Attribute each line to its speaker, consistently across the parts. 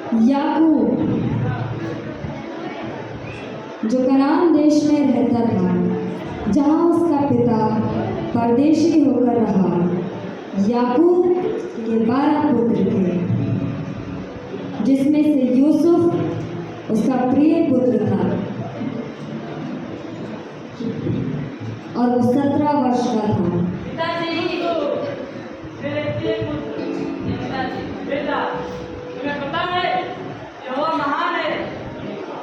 Speaker 1: याकूब जो कनान देश में रहता था, जहाँ उसका पिता परदेशी होकर रहा। याकूब के 12 पुत्र थे, जिसमें से यूसुफ उसका प्रिय पुत्र था और वो 17 वर्ष का था।
Speaker 2: बेटा, तुम्हें पता है यहोवा महान है।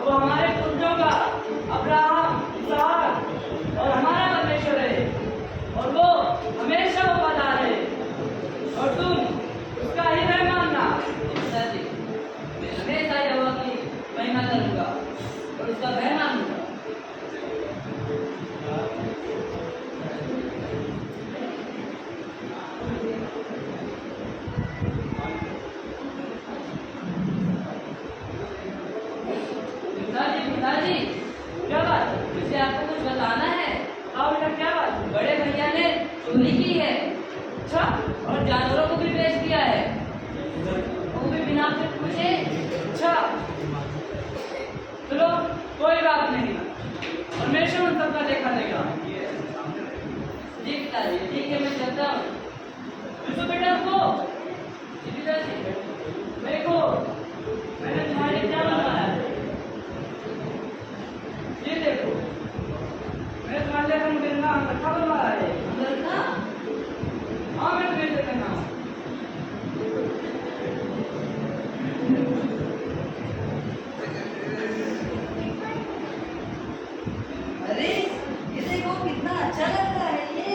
Speaker 2: वो हमारे पूर्वजों का अब्राहम, इसहाक और हमारा परमेश्वर है, और वो हमेशा वफादार है, और तुम उसका ही भय मानना। हमेशा यहोवा की महिमा करूंगा और उसका भय मानूंगा। पिताजी, क्या बात? मुझे आपको कुछ बताना है। हाँ बेटा, क्या बात? बड़े भैया ने चोरी की है। अच्छा, और जानवरों को भी बेच दिया है, वो भी बिना आपसे पूछे। अच्छा, चलो कोई बात नहीं, परमेश्वर उन सबका देखा देगा। जी पिताजी, ठीक है, मैं चलता हूँ। बेटा को पिताजी देखो, मैंने तुम्हारे क्या बताया है। ये देखो, मैं तुम्हारे लिए मेरा नाम रखा बनवा है। हाँ, मैं तुम्हें से कहना हूँ।
Speaker 3: अरे ये देखो, कितना अच्छा लग रहा है ये।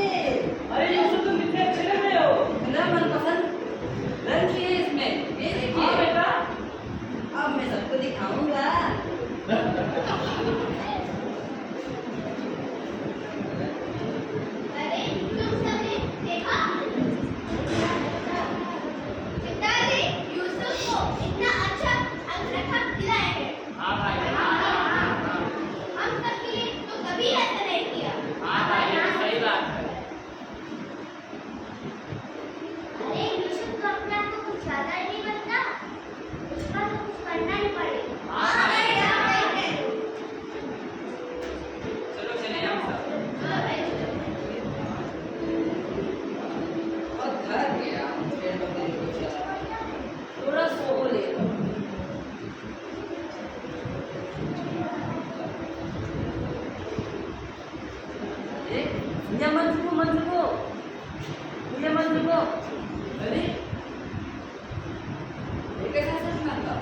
Speaker 2: अरे यूसुफ, तुम कितने अच्छे लग रहे हो।
Speaker 3: मेरा मनपसंद रंग भी है इसमें, ये देखिए।
Speaker 2: हाँ बेटा,
Speaker 3: अब मैं सबको दिखाऊंगा। थोड़ा सो ले। अरे ये कैसा सपना था?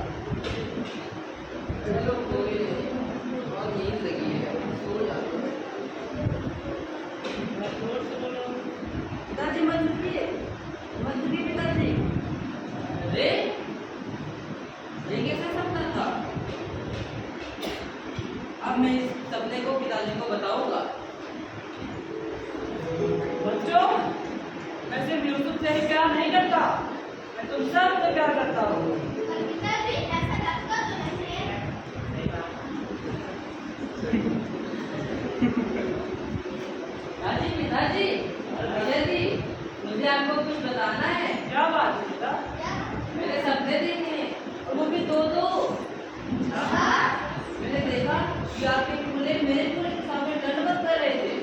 Speaker 3: चलो कोई नहीं, बहुत नींद लगी है, सो जाओ। पिताजी मंजूरी पिताजी। अरे ये कैसा सपना था? अब मैं इस सपने को पिताजी को बताऊंगा।
Speaker 2: बच्चों, मैं सिर्फ यूसुफ से ही प्यार नहीं करता, मैं तुम सबसे प्यार करता हूँ।
Speaker 3: पिताजी, भैया जी, मुझे आपको कुछ बताना है।
Speaker 2: क्या बात है बेटा?
Speaker 3: मैंने सपने देखे हैं, और वो भी दो। मैंने देखा कि आपके चूल्हे मेरे चूल्हे के सामने दंडवत कर रहे थे,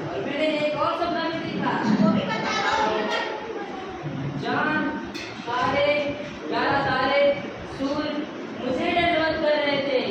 Speaker 3: और मैंने एक और सपना भी देखा। चांद, तारे, 11 तारे, सूर्य मुझे दंडवत कर रहे थे।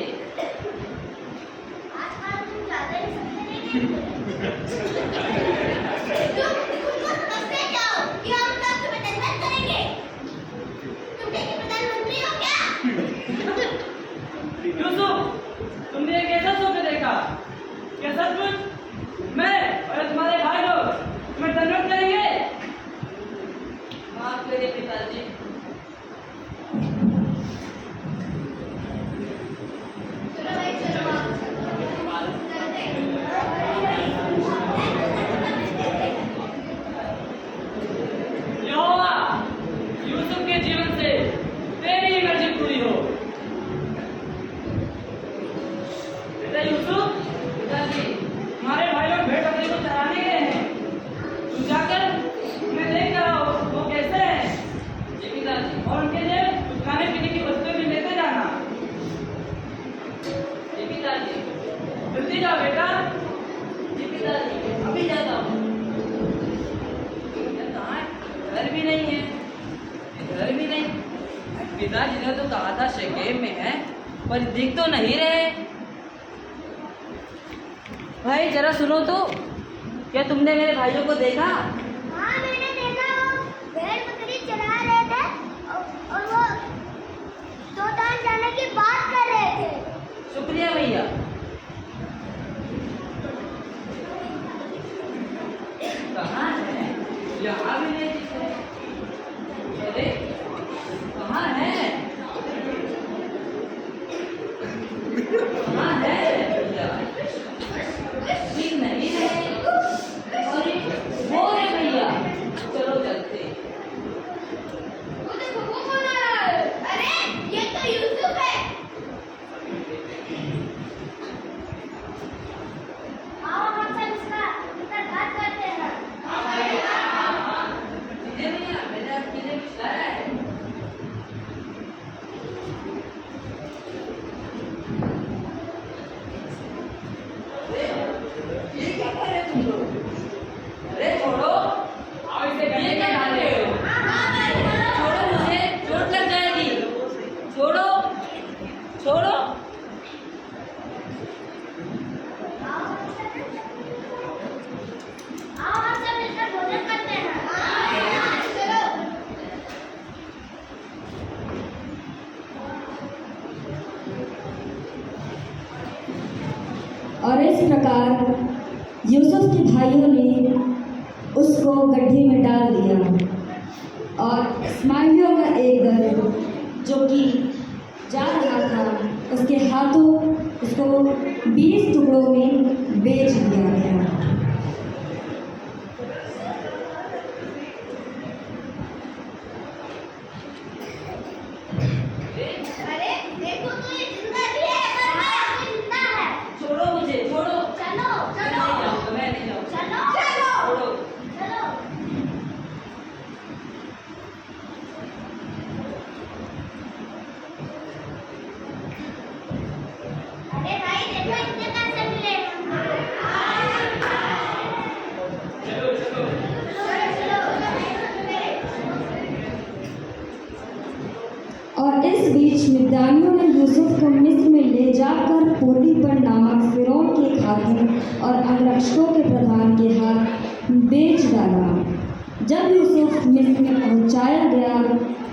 Speaker 3: पिताजी ने तो कहा था शेकेम में है, पर दिख तो नहीं रहे। भाई जरा सुनो तो, क्या तुमने मेरे भाइयों को देखा?
Speaker 4: हाँ मैंने देखा, वो भेड़ बकरी चरा रहे थे और वो तोतान जाने की बात कर रहे थे।
Speaker 3: शुक्रिया भैया। कहाँ है? यहाँ भी नहीं दिख रहे। अरे कहाँ है? कहाँ है भैया? दिख नहीं रहे। अरे वो है भैया, चलो चलते।
Speaker 4: वो देखो वो कौन आ रहा है? अरे ये तो यूसुफ है। आओ हम सब इसका घात करते हैं।
Speaker 3: किधर भैया? मेरा किधर कुछ ला रहा है? ये क्या कर रहे तुम लोग? अरे छोड़ो, ये क्या कर रहे हो? छोड़ो मुझे, चोट लग जाएगी। छोड़ो, छोड़ो।
Speaker 4: आओ हम सब मिलकर भोजन करते हैं। चलो।
Speaker 1: और इस प्रकार यूसुफ के भाइयों ने उसको गड्ढे में डाल दिया और इस्माइलियों का एक दल जो कि जा रहा था उसके हाथों उसको 20 टुकड़ों में बेच दिया गया।
Speaker 4: अरे देखो तो ये जिंदा भी है, पर ये जिंदा है।
Speaker 3: छोड़ो मुझे, छोड़ो।
Speaker 4: चलो
Speaker 3: मैं
Speaker 4: चलो
Speaker 3: नहीं जाऊंगा, मैं नहीं जाऊंगा।
Speaker 4: चलो चलो
Speaker 3: छोड़ो।
Speaker 4: चलो। अरे भाई देखो इतने पैसे मिले। चलो चलो।
Speaker 1: और इस बीच मिद्यानियों ने यूसुफ को मिस्र में ले जाकर पोतीफर नामक फिरौन के हाकिम और अंगरक्षकों के प्रधान के हाथ बेच डाला। जब यूसुफ मिस्र में पहुंचाया गया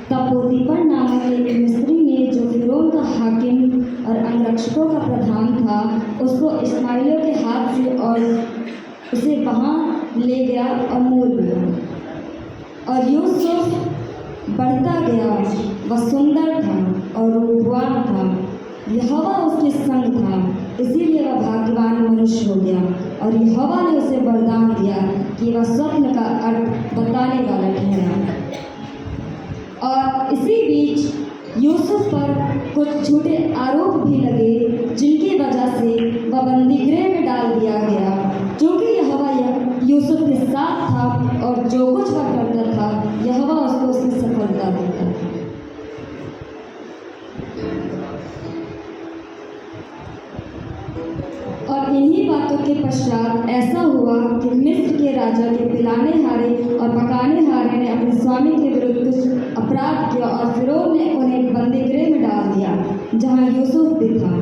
Speaker 1: तब पोतीफर नामक एक मिस्री ने जो फिरौन का हाकिम और अंगरक्षकों का प्रधान था उसको इस्माइलियों के हाथ से और उसे वहाँ ले गया और मोल लिया। और यूसुफ बढ़ता गया, वह सुंदर था और रूपवान था, यहोवा उसके संग था, इसीलिए वह भाग्यवान मनुष्य हो गया। और यहोवा ने उसे वरदान दिया कि वह स्वप्न का अर्थ बताने वाला ठहरा। और इसी बीच यूसुफ पर कुछ झूठे आरोप भी लगे जिनकी वजह से वह बंदीगृह में डाल दिया गया, क्योंकि यहोवा यूसुफ के साथ था और जो कुछ वह करता था यहोवा उसको उसकी सफलता देता था। और इन्हीं बातों के पश्चात ऐसा हुआ कि मिस्र के राजा के पिलाने हारे और पकाने हारे ने अपने स्वामी के विरुद्ध कुछ अपराध किया और फिरौन ने उन्हें बंदीगृह में डाल दिया जहाँ यूसुफ भी था।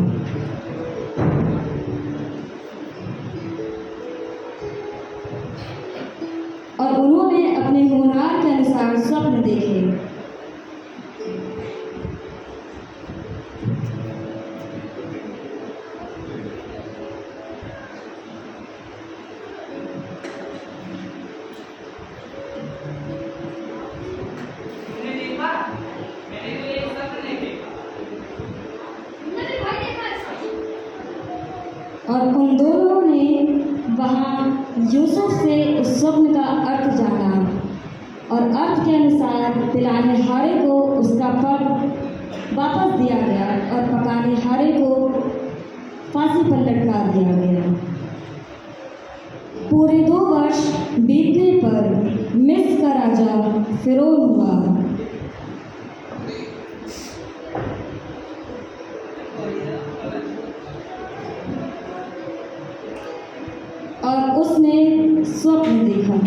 Speaker 1: और उन्होंने अपने होनहार के अनुसार स्वप्न देखे।
Speaker 3: तुमने देखा? मैंने तो ये स्वप्न नहीं देखा।
Speaker 4: मेरे भाई देखा ऐसा।
Speaker 1: और उन दोनों ने वहाँ यूसुफ से उस स्वप्न का अर्थ जाना और अर्थ के अनुसार पिलाने हारे को उसका पद वापस दिया गया और पकाने हारे को फांसी पर लटका दिया गया। पूरे 2 वर्ष बीतने पर मिस्र का राजा फिरौन हुआ और उसने स्वप्न देखा।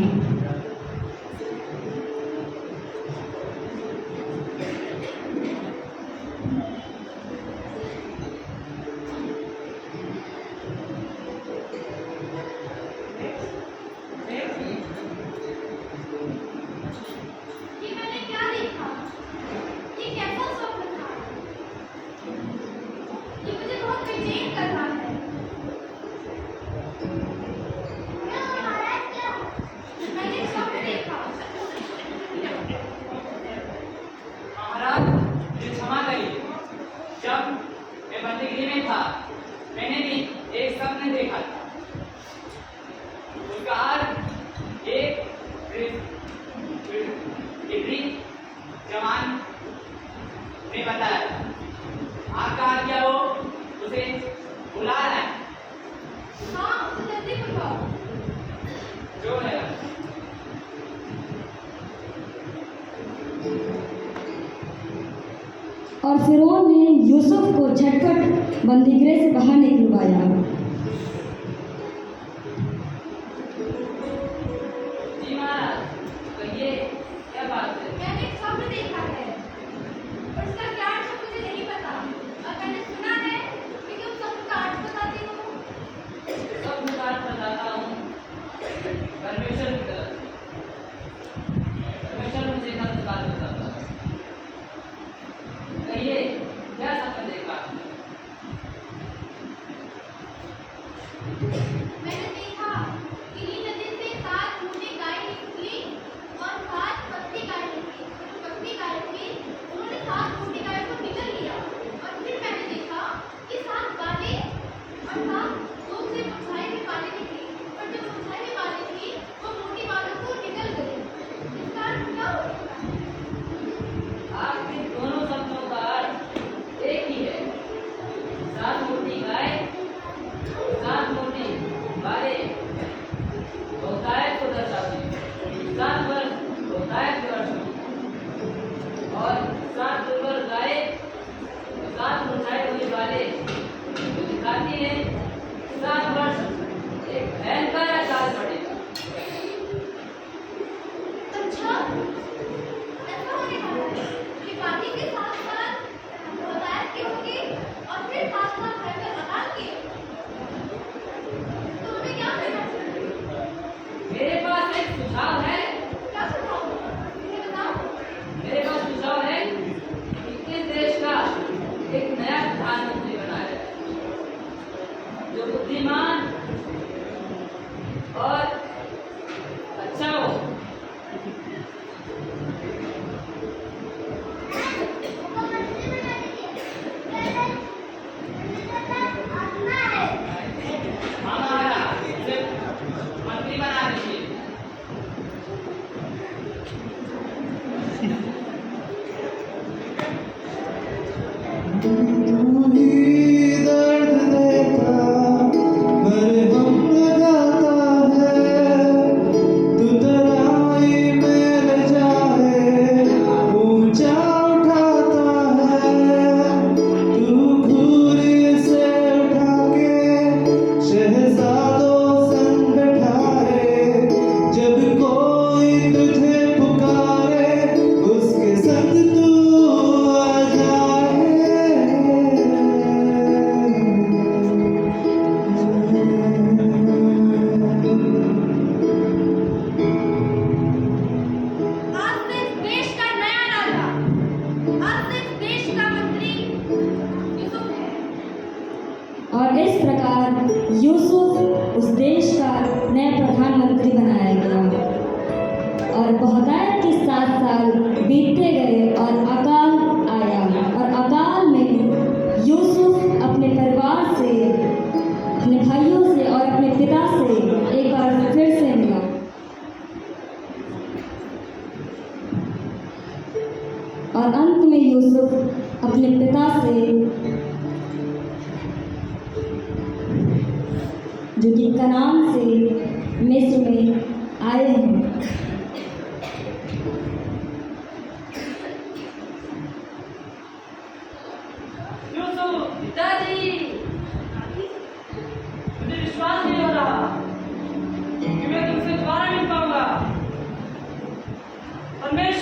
Speaker 2: डिग्री जवान ने बताया आप कहा क्या हो उसे बुला रहा है
Speaker 4: हाँ उसे जल्दी बुलाओ
Speaker 2: जो है
Speaker 1: और फिरौन ने यूसुफ को झटपट बंदीगृह से बाहर निकलवाया।
Speaker 2: जी महाराज कहिए क्या बात है
Speaker 4: मैंने एक स्वप्न देखा है और इसका क्या अर्थ है मुझे नहीं पता और मैंने सुना है कि तुम स्वप्न का अर्थ बताते हो।
Speaker 2: सब बात बताता हूँ परमेश्वर की तरफ परमेश्वर मुझे सब बात बताता है कहिए क्या सपना देखा
Speaker 4: मैंने देखा कि नील नदी से 7 मोटी गायें निकली और 7 पतली गायें निकली। जो पतली गायें थी उन्होंने 7 मोटी गायों को निगल लिया और फिर मैंने देखा कि 7 बालें और 7 दूध से मुरझाई हुई बालें निकली और जो मुरझाई हुई बालें थी वो मोटी बालों को निगल गई। इसका अर्थ क्या हो सकता है?
Speaker 2: आपके दोनों शब्दों का अर्थ एक ही है 7 मोटी गाय 7 मोटी बाले बहुतायत को दर्शाती है 7 वर्ष बहुतायत के वर्ष और 7 दुर्बल गाय 7 मुरझाई हुई बाले जो दिखाती है 7 वर्ष एक भयंकर अकाल पड़ेगा
Speaker 4: अच्छा ऐसा होने वाला है कि पानी के साथ-साथ बहुतायत के होंगे और फिर साथ-साथ भयंकर अकाल के। तो हमें क्या करना चाहिए?
Speaker 2: मेरे पास एक सुझाव है
Speaker 4: क्या सुझाव होगा? मुझे बताओ।
Speaker 2: मेरे पास सुझाव है कि इस देश का एक नया प्रधानमंत्री बनाया जाए जो बुद्धिमान और अच्छा हो
Speaker 4: मुख्यमंत्री बना दीजिए। आत्मा है।
Speaker 2: हमारा इसे मंत्री बना दीजिए
Speaker 5: तू ही दर्द देता मरहम लगाता है तू तराई में ले जाए ऊंचा उठाता है तू घूरी से उठा के शहजादों संग बैठाए जब कोई तुझे पुकारे उसके संग तू आ जाए
Speaker 4: आज से इस देश का नया राजा, आज से इस देश का मंत्री यूसुफ है।
Speaker 1: और इस प्रकार यूसुफ उस देश का नया प्रधानमंत्री बनाया गया। और बहुतायत के 7 साल बीतते गए और अकाल आया और अकाल में यूसुफ अपने परिवार से अपने भाइयों से और अपने पिता से एक बार फिर से मिला। और अंत में यूसुफ अपने पिता से जो कि कनान से मिस्र में आए हैं
Speaker 2: यूसुफ पिताजी मुझे विश्वास नहीं हो रहा कि मैं तुमसे दोबारा मिल पाऊंगा परमेश्वर